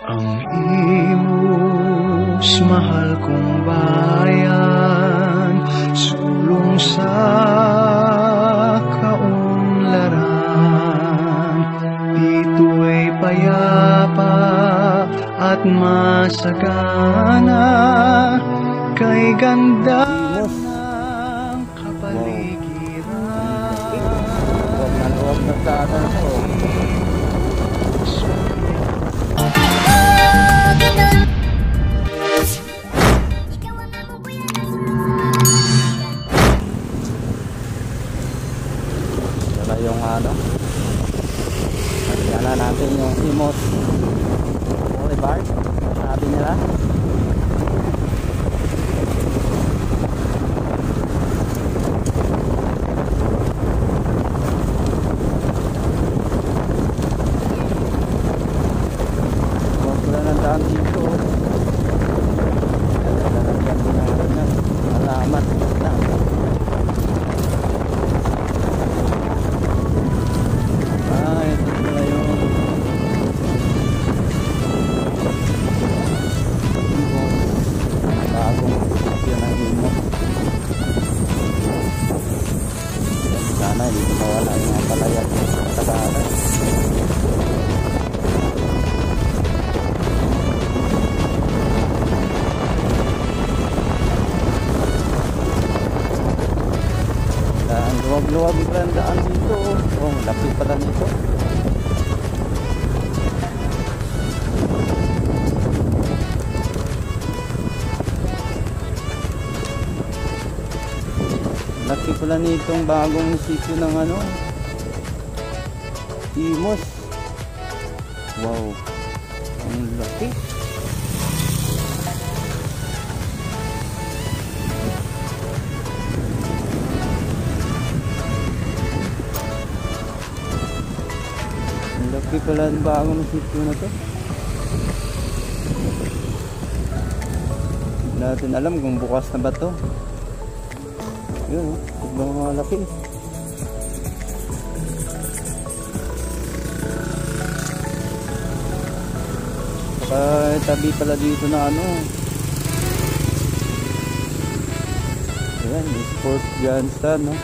Ang imos mahal kong bayan, sulong sa kaunlaran. Dito'y payapa at masagana, kay ganda ng kapaligiran. Huwag na sana ko. Wala yung ano. Kaya natin yung imos boulevard. Sabi nila. Wala ng daan dito. Alamat na. Ito pala yung bagong sasakyan ng imos. Sana hindi mawala yung mga palayat sa tagaan. Luwag ang daan dito. Oh, lapit pala nito. Laki pala nitong bagong sitio ng ano, Imos. Wow, ang laki. Laki pala ang bagong sitio na to. Hindi natin alam kung bukas na ba to. Yun, ibang mga laki. Saka tabi pala dito na ano. Ayan, Sport Grandstand, no?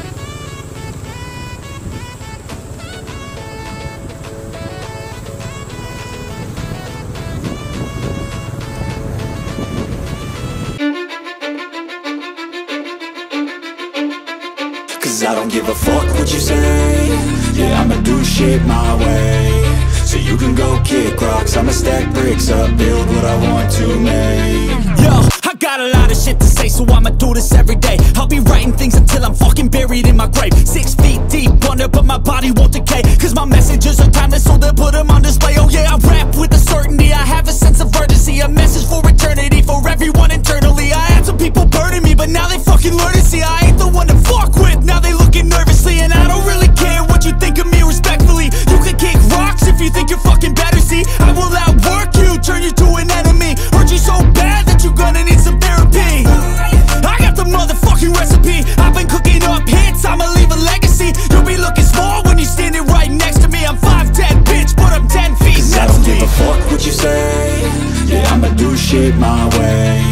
I don't give a fuck what you say. Yeah, I'ma do shit my way. So you can go kick rocks, I'ma stack bricks up, build what I want to make. Yo, I got a lot of shit to say, so I'ma do this every day. I'll be writing things until I'm fucking buried in my grave. 6 feet deep under, but my body won't decay, cause my messages are timeless, so they'll put them on display. Oh yeah, I rap with a certainty, I have a sense of urgency, a message for eternity, for everyone internally. I had some people burning me, but now they fucking learn to see I ain't the one to fuck with. Now they looking nervously, and I don't really care what you think of me respectfully. You can kick rocks if you think you're fucking better, see I will outwork you, turn you to an enemy. Hurt you so bad that you're gonna need some therapy. I got the motherfucking recipe, I've been cooking up hits, I'ma leave a legacy. You'll be looking small when you're standing right next to me. I'm 5'10", bitch, but I'm 10 feet next to me. I don't give a fuck what you say. Yeah, I'ma do shit my way.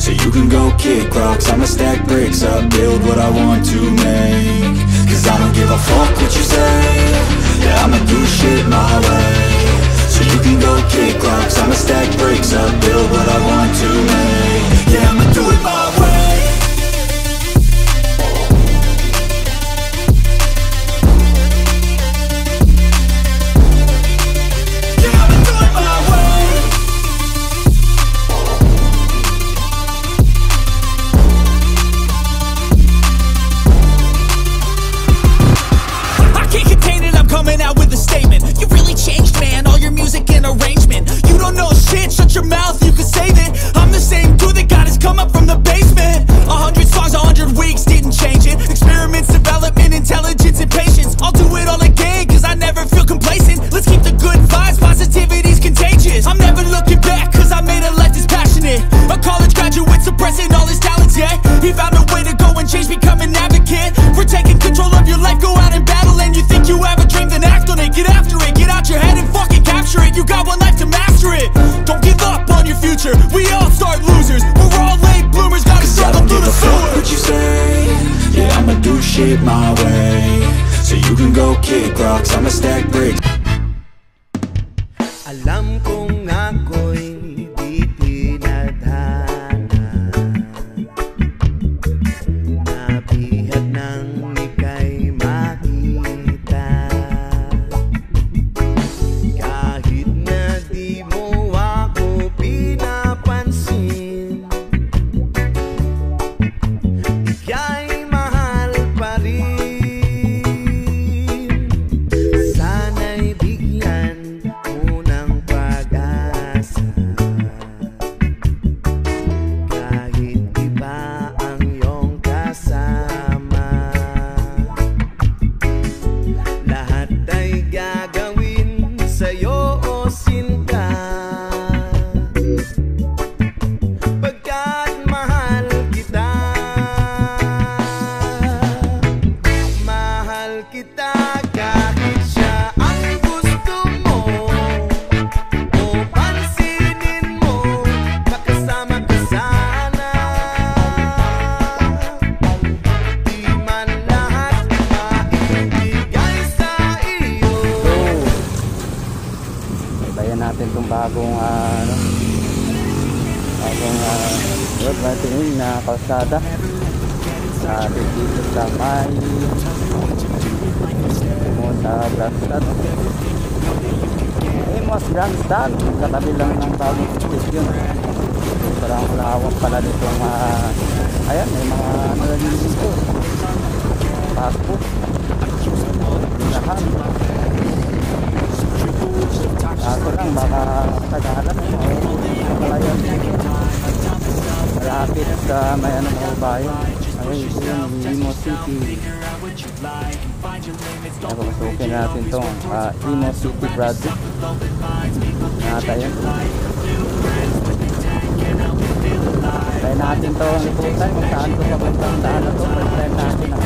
So you can go kick rocks, I'ma stack bricks up, build what I want to make. Cause I don't give a fuck what you say. Yeah, I'ma do shit my way. So you can go kick rocks, I'ma stack bricks up, build what I want to make. Yeah, I'ma do it my way. Coming out with a statement. You really changed, man, all your music and arrangement. You don't know shit my way. So you can go kick rocks, I'ma stack bricks. Alam kong ako'y di tinadhana, nabihag nang ika'y makita. Kahit na di mo ako pinapansin, ika'y mahal pa rin. Sana'y bigyan mo ng pag-asa, kahit iba ang iyong kasama. Lahat ay gagawin sa'yo, o sinta, pagkat mahal kita. Mahal kita kahit siya ang gusto mo, o pansinin mo, makasama ka sana. Di man lahat maibigay sa iyo. Bayan natin itong bagong road natin na kalsada sa ating dito sa may sa Grandstand. Amos Grandstand, katabi lang ng bagong station. Parang lawak pala nitong ayan, may mga ano na dito, fast food, lahat. Ako lang baka tagalan makalayan malapit sa may ano mga bayan. Ay, ito yung Imo City. Pasukin natin itong Imo City project. Natayan. Try natin itong liputan kung saan ito papuntang daan na ito. Try natin ang